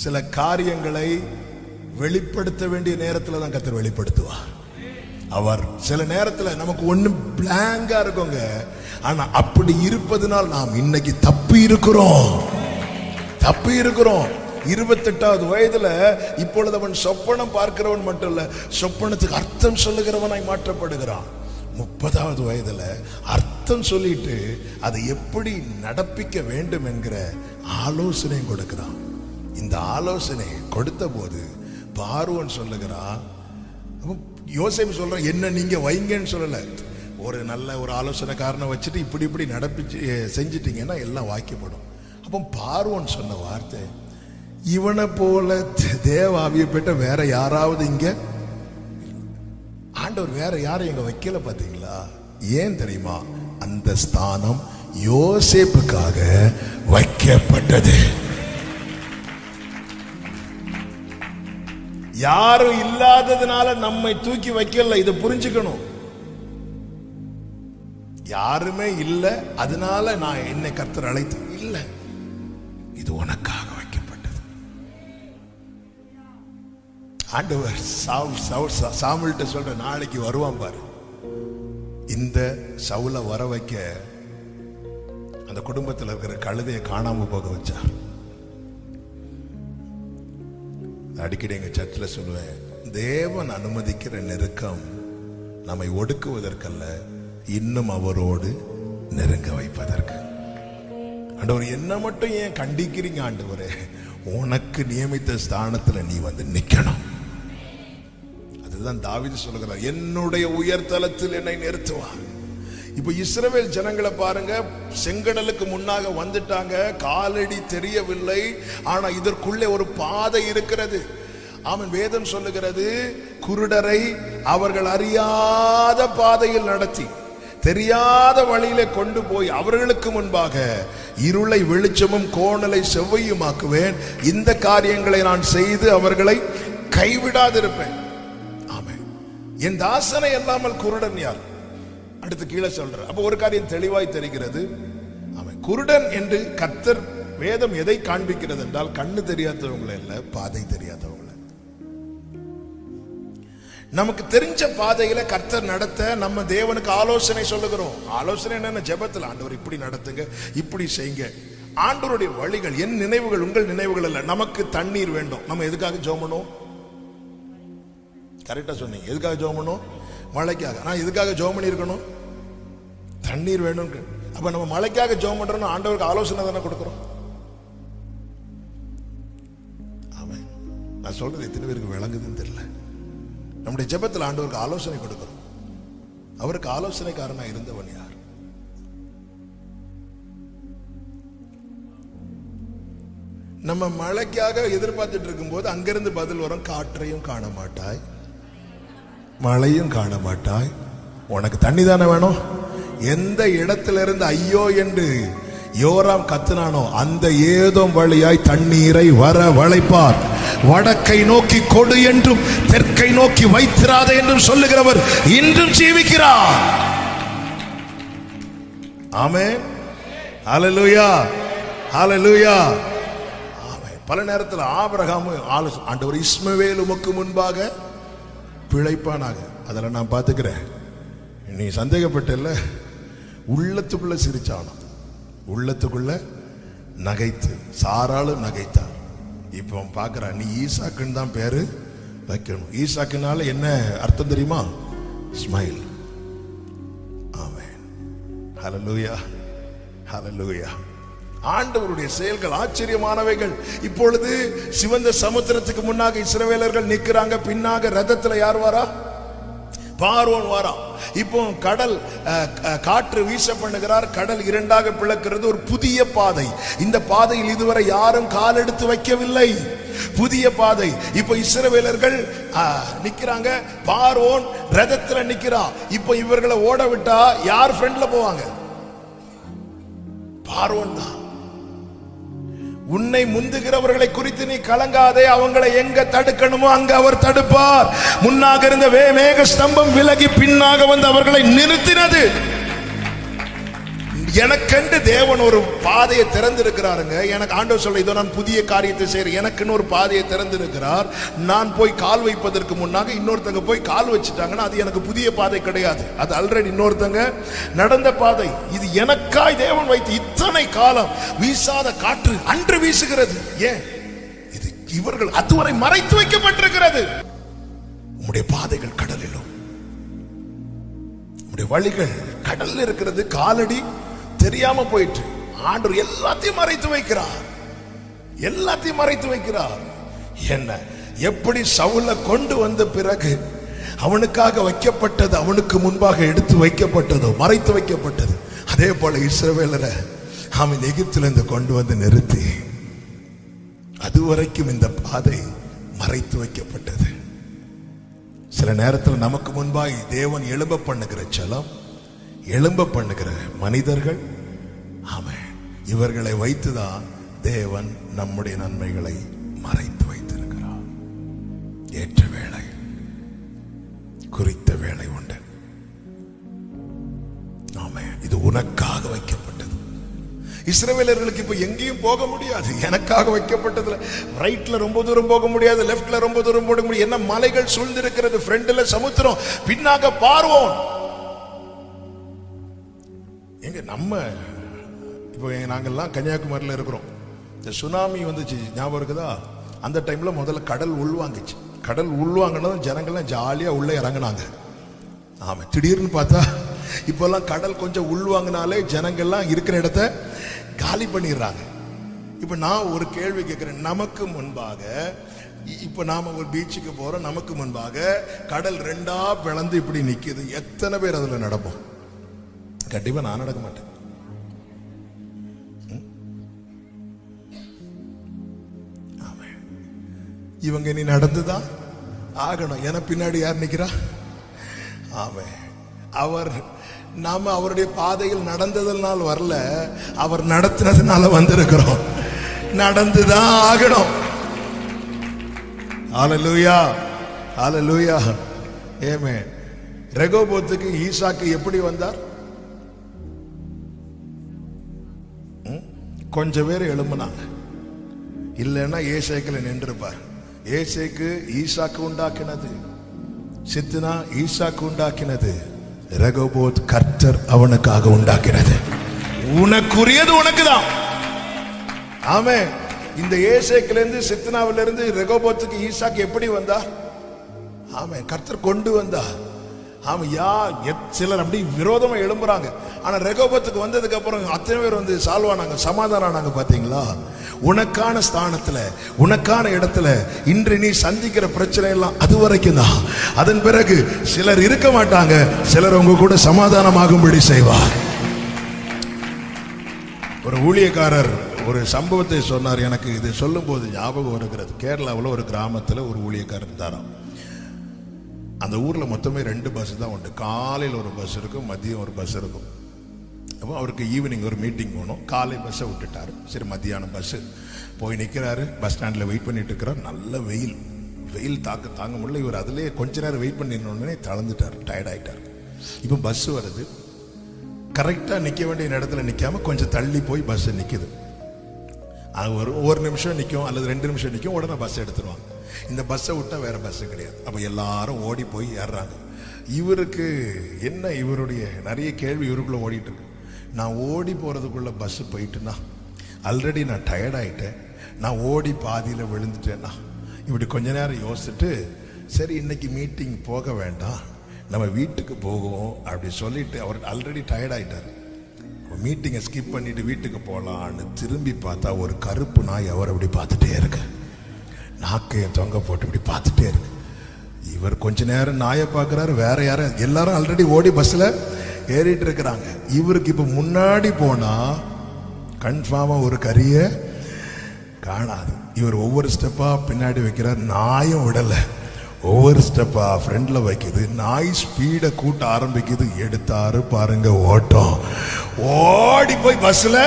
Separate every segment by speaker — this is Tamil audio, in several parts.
Speaker 1: சில காரியங்களை வெளிப்படுத்த வேண்டிய நேரத்தில் தான் கர்த்தர் வெளிப்படுத்துவார். அவர் சில நேரத்தில் நமக்கு ஒன்றும் பிளாங்கா இருக்குங்க. ஆனா அப்படி இருப்பதனால் நாம் இன்னைக்கு தப்பி இருக்கிறோம். 28வது வயதுல இப்பொழுது அவன் சொப்பனம் பார்க்கிறவன் மட்டும் இல்ல, சொப்பனத்துக்கு அர்த்தம் சொல்லுகிறவனாய் மாற்றப்படுகிறான். 30வது வயதுல அர்த்தம் சொல்லிட்டு அதை எப்படி நடப்பிக்க வேண்டும் என்கிற ஆலோசனை கொடுக்கிறான். இந்த ஆலோசனை கொடுத்த போது பார்வோன் சொல்லுகிறான், யோசேப்பு சொல்ற என்ன நீங்க வைங்கன்னு சொல்லல, ஒரு ஆலோசனைக்காரனை வச்சுட்டு இப்படி நடப்பிச்சு செஞ்சிட்டீங்கன்னா எல்லாம் வாய்க்கப்படும். அப்போ பார்வோன் சொன்ன வார்த்தை, இவனை போல தேவ ஆவியை பெற்ற வேற யாராவது இங்க, ஆண்டவர் வேற யாரும் இங்க வைக்கல. பாத்தீங்களா? ஏன் தெரியுமா? அந்த ஸ்தானம் யோசேப்புக்காக வைக்கப்பட்டது. யாரும் இல்லாததுனால நம்மை தூக்கி வைக்கல. இதை புரிஞ்சுக்கணும். யாருமே இல்லை அதனால நான் என்னை கர்த்தர் அழைத்து இல்லை, இது உனக்காக வைக்கப்பட்டது. ஆண்டவர் சாமுவேல்ட்ட சொல்ற, நாளைக்கு வருவான் பாரு. இந்த சவுலை வர வைக்க அந்த குடும்பத்தில் இருக்கிற கழுதையை காணாம போக வச்சார். அடிக்கடி எங்க சர்ச்சில் சொல்லுவேன், தேவன் அனுமதிக்கிற நெருக்கம் நம்மை ஒடுக்குவதற்கல்ல, இன்னும் அவரோடு நெருங்க வைப்பதற்கு. ஆண்டவர் என்ன மட்டும் ஏன் கண்டிக்கிறீங்க? ஆண்டவரே, உனக்கு நியமித்த ஸ்தானத்துல நீ வந்து நிக்கணும். அதுதான் தாவீது சொல்லுகிறார், என்னுடைய உயர்தலத்தில் என்னை நிறுத்துவார். இப்ப இஸ்ரவேல் ஜனங்களை பாருங்க, செங்கடலுக்கு முன்னாக வந்துட்டாங்க, காலடி தெரியவில்லை. ஆனா இதற்குள்ளே ஒரு பாதை இருக்கிறது. ஆமென். வேதம் சொல்லுகிறது, குருடரை அவர்கள் அறியாத பாதையில் நடத்தி தெரியாத வழியிலே கொண்டு போய் அவர்களுக்கு முன்பாக இருளை வெளிச்சமும் கோணலை செவ்வையுமாக்குவேன். இந்த காரியங்களை நான் செய்து அவர்களை கைவிடாதிருப்பேன். ஆமென். என் தாசனை அல்லாமல் குருடன் யார்? அடுத்து கீழே சொல்ற. அப்ப ஒரு காரியம் தெளிவாய் தெரிகிறது. ஆமென். குருடன் என்று கர்த்தர் வேதம் எதை காண்பிக்கிறது என்றால், கண்ணு தெரியாதவங்களை இல்ல, பாதை தெரியாதவங்களை. நமக்கு தெரிஞ்ச பாதையில கர்த்தர் நடத்த நம்ம தேவனுக்கு ஆலோசனை சொல்லுகிறோம். ஆலோசனை என்னென்ன? ஜெபத்தில் ஆண்டவர் இப்படி நடத்துங்க, இப்படி செய்யுங்க. ஆண்டவருடைய வழிகள், என் நினைவுகள் உங்கள் நினைவுகள் அல்ல. நமக்கு தண்ணீர் வேண்டும், நம்ம எதுக்காக ஜெபம் பண்ணுவோம்? கரெக்டா சொன்னீங்க. எதுக்காக ஜெபம் பண்ணுவோம்? மழைக்காக. நான் எதுக்காக ஜெபம் பண்ணி இருக்கணும்? தண்ணீர் வேணும். அப்ப நம்ம மழைக்காக ஜெபம் பண்றோம், ஆண்டவருக்கு ஆலோசனை தானே கொடுக்கிறோம். ஆமென். நான் சொல்றது எத்தனை பேருக்கு விளங்குதுன்னு தெரியல. நம்முடைய ஜெபத்தில் ஆண்டவருக்கு ஆலோசனை கொடுக்கிறோம். அவருக்கு ஆலோசனைக்காரனா இருந்தவன் யார்? நம்ம மழைக்காக எதிர்பார்த்துட்டு இருக்கும் போது அங்கிருந்து பதில் வரும், காற்றையும் காண மாட்டாய், மழையும் காண மாட்டாய், உனக்கு தண்ணி தானே வேணும். எந்த இடத்துல இருந்து ஐயோ என்று யோராம் கத்துனானோ அந்த ஏதோம் வழியாய் தண்ணீரை வர வளைப்பார். வடக்கை நோக்கி கொடு என்றும் தெற்கை நோக்கி வைத்திராத என்றும் சொல்லுகிறவர் இன்றும் ஜீவிக்கிறார். ஆமென். ஹல்லேலூயா, ஹல்லேலூயா. ஆமென். பல நேரத்தில் ஆபிரகாம் ஆண்டவர் இஸ்மவேல் உமக்கு முன்பாக பிழைப்பானாக, அதெல்லாம் நான் பார்த்துக்கிறேன், நீ சந்தேகப்பட்டல. உள்ளத்துக்குள்ள சிரிச்சானோ, உள்ளத்துக்குள்ள நகைத்து, சாராளும் நகைத்தார். இப்போ பார்க்குறா, நீ ஈசாக்குன்னு தான் பேரு வைக்கணும். ஈசாக்குனால என்ன அர்த்தம் தெரியுமா? ஸ்மைல். ஆமென். ஹல்லேலூயா, ஹல்லேலூயா. ஆண்டவருடைய செயல்கள் ஆச்சரியமானவைகள். இப்பொழுது சிவந்த சமுத்திரத்துக்கு முன்னாக இஸ்ரவேலர்கள் நிற்கிறாங்க. பின்னாக ரதத்துல யார் வாரா? பார்வோன் வாரா. இப்போ கடல் காற்று வீச பண்ணுகிறார். கடல் இரண்டாக பிளக்கிறது. ஒரு புதிய பாதை. இந்த பாதையில் இதுவரை யாரும் கால் எடுத்து வைக்கவில்லை. புதிய பாதை. இப்போ இஸ்ரவேலர்கள் நிக்கிறாங்க. பார்வோன் ரதத்துல நிக்கிறான். இப்போ இவர்களை ஓட விட்டா யார் ஃப்ரண்ட்ல போவாங்க? பார்வோன் தான். உன்னை முந்துகிறவர்களை குறித்து நீ கலங்காதே, அவங்களை எங்க தடுக்கணுமோ அங்க அவர் தடுப்பார். முன்னாக இருந்த மேக ஸ்தம்பம் விலகி பின்னாக வந்து அவர்களை நிறுத்தினது. எனக்கென்று தேவன் ஒரு பாதையை திறந்திருக்கிறாருங்க. எனக்கு ஆண்டவர் சொல்ற, இதோ நான் புதிய காரியத்தை செய்றேன், எனக்குன்னு ஒரு பாதையை திறந்திருக்கிறார். நான் போய் கால் வைப்பதற்கு முன்னாக இன்னொருத்தங்க போய் கால் வச்சுட்டாங்கன்னா அது எனக்கு புதிய பாதை கிடையாது, அது ஆல்ரெடி இன்னொருத்தங்க நடந்த பாதை. இது எனக்காய் தேவன் வைத்து இத்தனை காலம் வீசாத காற்று அன்று வீசுகிறது. ஏன்? இது இவர்கள் அதுவரை மறைத்து வைக்கப்பட்டிருக்கிறது. உம்முடைய பாதைகள் கடலிலும், உம்முடைய வழிகள் கடல்ல இருக்கிறது. காலடி தெரியாம போயிட்டு ஆண்டவர் எல்லாத்தையும் மறைத்து வைக்கிறார், எல்லாத்தையும் மறைத்து வைக்கிறார். என்ன? எப்படி சவுலை கொண்டு வந்த பிறகு அவனுக்காக வைக்கப்பட்டது அவனுக்கு முன்பாக எடுத்து வைக்கப்பட்டதோ, மறைத்து வைக்கப்பட்டது, அதே போல இஸ்ரவேலரை அவன் எகிப்திலிருந்து கொண்டு வந்து நிறுத்தி அதுவரைக்கும் இந்த பாதை மறைத்து வைக்கப்பட்டது. சில நேரத்தில் நமக்கு முன்பாய் தேவன் எழும்ப பண்ணுகிற ஜலம், எழும்ப பண்ணுகிற மனிதர்கள், ஆமென், இவர்களை வைத்துதான் தேவன் நம்முடைய நன்மைகளை மறைத்து வைத்திருக்கிறார். ஏற்ற வேளை, குறித்த வேளை உண்டு. ஆமென். இது உனக்காக வைக்கப்பட்டது. இஸ்ரவேலர்களுக்கு இப்ப எங்கேயும் போக முடியாது. எனக்காக வைக்கப்பட்டதுல ரைட்ல ரொம்ப தூரம் போக முடியாது, லெப்ட்ல ரொம்ப தூரம் போக முடியாது. என்ன மலைகள் சூழ்ந்திருக்கிறது, ஃப்ரண்ட்ல சமுத்திரம், பின்னாக பார்வோன். எங்க நம்ம இப்போ நாங்கெல்லாம் கன்னியாகுமரியில் இருக்கிறோம். இந்த சுனாமி வந்துச்சு, ஞாபகம் இருக்குதா? அந்த டைம்ல முதல்ல கடல் உள்வாங்கிச்சு. கடல் உள்வாங்கினதும் ஜனங்கள்லாம் ஜாலியா உள்ள இறங்கினாங்க. ஆமா, திடீர்னு பார்த்தா இப்பெல்லாம் கடல் கொஞ்சம் உள்வாங்கினாலே ஜனங்கள்லாம் இருக்கிற இடத்த காலி பண்ணிடுறாங்க. இப்ப நான் ஒரு கேள்வி கேட்கிறேன். நமக்கு முன்பாக இப்ப நாம ஒரு பீச்சுக்கு போறோம், நமக்கு முன்பாக கடல் ரெண்டா பிளந்து இப்படி நிக்குது. எத்தனை பேர் அதுல நடப்போம்? கண்டிப்பா நான் நடக்க மாட்டேன். இவங்க நீ நடந்துதான் ஆகணும். என பின்னாடி யார் நிக்கிறா? ஆமென். அவர் நாம அவருடைய பாதையில் நடந்ததனால் வரல, அவர் நடத்தினதுனால வந்திருக்கிறோம். நடந்துதான் ஆகணும். ஹல்லேலூயா, ஹல்லேலூயா, ஆமென். ரெகோபோத்துக்கு ஈசாக்கு எப்படி வந்தார்? கொஞ்சம் பேர் எழும்புனாங்க, இல்லைன்னா ஏசேக்கில் நின்றுப்பார். ஏசேக்கு ஈசாக்கு உண்டாக்கினது, சித்னா ஈசாக்கு உண்டாக்கினது, ரெகோபோத் கர்த்தர் அவனுக்காக உண்டாக்கினது. உனக்குரியது உனக்குதான். ஆமென். இந்த ஏசேக்கில இருந்து சித்னாவில இருந்து ரெகோபோத்துக்கு ஈசாக்கு எப்படி வந்தா? ஆமென், கர்த்தர் கொண்டு வந்தா. ஆமா, சிலர் அப்படி விரோதமா எழும்புறாங்க. ஆனா ரெகோபத்துக்கு வந்ததுக்கு அப்புறம் அத்தனை பேர் வந்து சால்வானாங்க, சமாதானம் ஆனாங்க. பாத்தீங்களா? உனக்கான ஸ்தானத்துல, உனக்கான இடத்துல இன்று நீ சந்திக்கிற பிரச்சனை எல்லாம் அது வரைக்கும் தான். அதன் பிறகு சிலர் இருக்க மாட்டாங்க, சிலர் உங்க கூட சமாதானமாகும்படி செய்வார். ஒரு ஊழியக்காரர் ஒரு சம்பவத்தை சொன்னார். எனக்கு இது சொல்லும் போது ஞாபகம் வருகிறது. கேரளாவில் ஒரு கிராமத்தில் ஒரு ஊழியக்காரர் இருந்தாராம். அந்த ஊரில் மொத்தமே 2 பஸ் தான் உண்டு. காலையில் ஒரு பஸ் இருக்கும், மதியம் ஒரு பஸ் இருக்கும். அப்போ அவருக்கு ஈவினிங் ஒரு மீட்டிங் போகணும். காலை பஸ்ஸை விட்டுட்டார். சரி, மத்தியானம் பஸ்ஸு போய் நிற்கிறாரு. பஸ் ஸ்டாண்டில் வெயிட் பண்ணிட்டு இருக்கிறார். நல்ல வெயில், வெயில் தாங்க முடியல. இவர் அதுலேயே கொஞ்ச நேரம் வெயிட் பண்ணிடணுன்னே தளர்ந்துட்டார், டயர்ட் ஆகிட்டார். இப்போ பஸ்ஸு வருது. கரெக்டாக நிற்க வேண்டிய இடத்துல நிற்காம கொஞ்சம் தள்ளி போய் பஸ்ஸு நிற்குது. அது ஒரு நிமிஷம் நிற்கும் அல்லது 2 நிமிஷம் நிற்கும், உடனே பஸ் எடுத்துருவாங்க. இந்த பஸ்ஸை விட்டால் வேற பஸ்ஸு கிடையாது. அப்போ எல்லாரும் ஓடி போய் ஏறுறாங்க. இவருக்கு என்ன, இவருடைய நிறைய கேள்வி இவருக்குள்ள ஓடிட்டு இருக்கு. நான் ஓடி போகிறதுக்குள்ள பஸ்ஸு போயிட்டுனா, ஆல்ரெடி நான் டயர்ட் ஆகிட்டேன், நான் ஓடி பாதியில் விழுந்துட்டேன்னா, இப்படி கொஞ்ச நேரம் யோசிச்சுட்டு சரி இன்னைக்கு மீட்டிங் போக வேண்டாம், நம்ம வீட்டுக்கு போவோம் அப்படி சொல்லிட்டு அவர் ஆல்ரெடி டயர்ட் ஆகிட்டார். மீட்டிங்கை ஸ்கிப் பண்ணிட்டு வீட்டுக்கு போகலான்னு திரும்பி பார்த்தா ஒரு கருப்பு நாய் அவர் அப்படி பார்த்துட்டே இருக்கு. நாக்கையை தொங்க போட்டு இப்படி பார்த்துட்டே இருக்கு. இவர் கொஞ்ச நேரம் நாயை பார்க்குறாரு. வேற யாரும், எல்லாரும் ஆல்ரெடி ஓடி பஸ்ஸில் ஏறிட்டு இருக்கிறாங்க. இவருக்கு இப்போ முன்னாடி போனா கன்ஃபார்மாக ஒரு கரியை காணாது. இவர் ஒவ்வொரு ஸ்டெப்பா பின்னாடி வைக்கிறார். நாயும் விடலை, ஒவ்வொரு ஸ்டெப்பா ஃப்ரெண்ட்ல வைக்குது. நாய் ஸ்பீடை கூட்ட ஆரம்பிக்குது. எடுத்தாரு பாருங்க ஓட்டம். ஓடி போய் பஸ்ல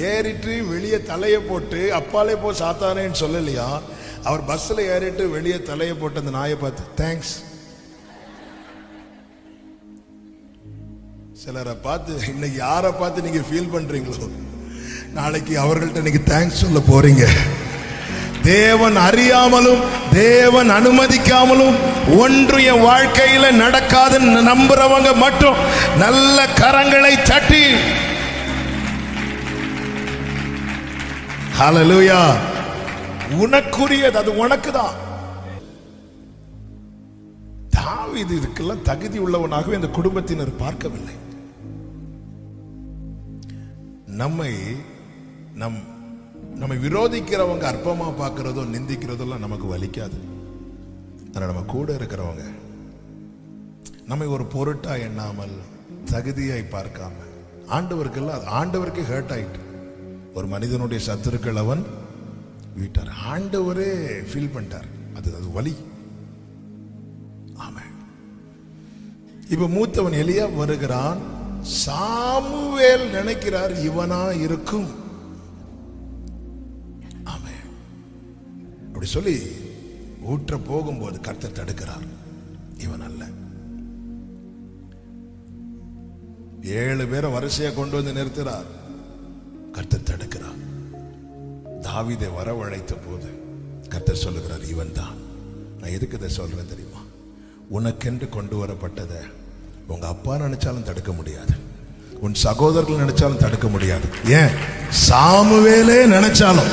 Speaker 1: ஏறிட்டு வெளியே தலையை போட்டு, அப்பாலே போ சாத்தானேன்னு சொல்லலையா, அவர் பஸ்ல ஏறிட்டு வெளியே தலையை போட்டு அந்த நாயை பார்த்து தேங்க்ஸ் சிலரை பார்த்து இன்னைக்கு யாரை பார்த்து நீங்க ஃபீல் பண்றீங்களோ நாளைக்கு அவர்கள்ட்ட நீங்க தேங்க்ஸ் சொல்ல போறீங்க. தேவன் அறியாமலும் தேவன் அனுமதிக்காமலும் ஒன்று என் வாழ்க்கையில நடக்காதுன்னு நம்புறவங்க மட்டும் நல்ல கரங்களை தட்டி ஹல்லேலூயா. உனக்குரியது அது உனக்குதான். தாவீது இதுக்கெல்லாம் தகுதி உள்ளவனாகவே இந்த குடும்பத்தினர் பார்க்கவில்லை. நம்மை விரோதிக்கிறவங்க அற்பமா பார்க்கிறதோ நிந்திக்கிறதோ எல்லாம் நமக்கு வலிக்காது. ஆனா நம்ம கூட இருக்கிறவங்க நம்மை ஒரு பொருட்டா எண்ணாமல் தகுதியாய் பார்க்காம ஆண்டவருக்கு ஹர்ட் ஆயிட்டு ஒரு மனிதனுடைய சத்துருக்கள் அவன் வீட்டார். ஆண்டவரே ஃபீல் பண்ணிட்டார். அது வலி. ஆமா. இப்ப மூத்தவன் எலியா வருகிறான். சாமுவேல் நினைக்கிறார் இவனா இருக்கும். ஆமா. அப்படி சொல்லி ஊற்ற போகும்போது கர்த்தர் தடுக்கிறார். இவன் அல்ல. 7 பேரை வரிசையா கொண்டு வந்து நிறுத்துறார். கர்த்தர் தடுக்கிறார். தாவீதை வரவழைத்த போது கர்த்தர் சொல்லுகிறார் இவன் தான். நான் எதுக்கு இதை சொல்றேன் தெரியுமா? உனக்கென்று கொண்டு வரப்பட்டதை உங்க அப்பா நினைச்சாலும் தடுக்க முடியாது, உன் சகோதரர்கள் நினைச்சாலும் தடுக்க முடியாது, ஏன் சாமுவேலே நினைச்சாலும்.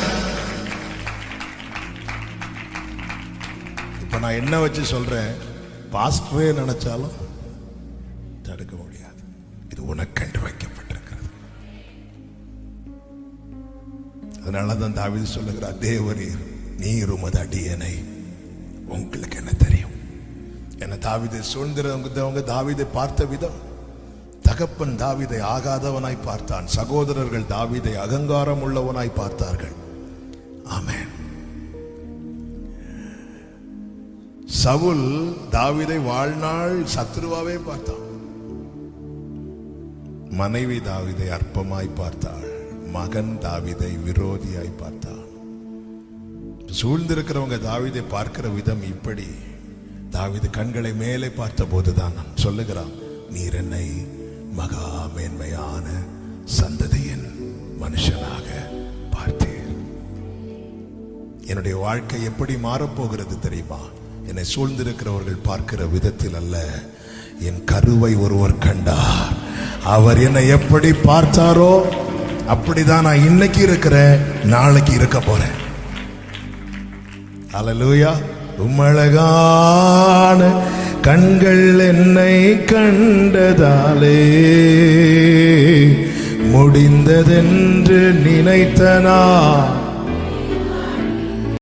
Speaker 1: இப்ப நான் என்ன வச்சு சொல்றேன், பாஸ்டரே நினைச்சாலும் தடுக்க முடியாது. இது உனக்கென்று வைக்கப்பட்டிருக்கிறது. அதனாலதான் தாவீது சொல்லுகிறார், தேவரீர் நீர் உமது அடியேனை உங்களுக்கு என்ன தெரியும். என்ன தாவீதை சூழ்ந்திருந்தவங்க தாவீதை பார்த்த விதம், தகப்பன் தாவீதை ஆகாதவனாய் பார்த்தான், சகோதரர்கள் தாவீதை அகங்காரம் உள்ளவனாய் பார்த்தார்கள். ஆமென். சவுல் தாவீதை வாழ்நாள் சத்ருவாவே பார்த்தான். மனைவி தாவீதை அற்பமாய் பார்த்தாள், மகன் தாவீதை விரோதியாய் பார்த்தான். சூழ்ந்திருக்கிறவங்க தாவீதை பார்க்கிற விதம் இப்படி. தாவீது கண்களை மேலே பார்த்த போதுதான் சொல்லுகிறான், நீர் என்னை மகா மேன்மையான சந்ததியின் மனுஷனாக பார்த்தீர். என்னுடைய வாழ்க்கை எப்படி மாறப்போகிறது தெரியுமா? என்னை சூழ்ந்திருக்கிறவர்கள் பார்க்கிற விதத்தில் அல்ல, என் கருவை ஒருவர் கண்டார். அவர் என்னை எப்படி பார்த்தாரோ அப்படிதான் நான் இன்னைக்கு இருக்கிறேன், நாளைக்கு இருக்க போறேன். அல்லேலூயா. உம்மழகான கண்கள் என்னை கண்டதாலே முடிந்ததென்று நினைத்தனா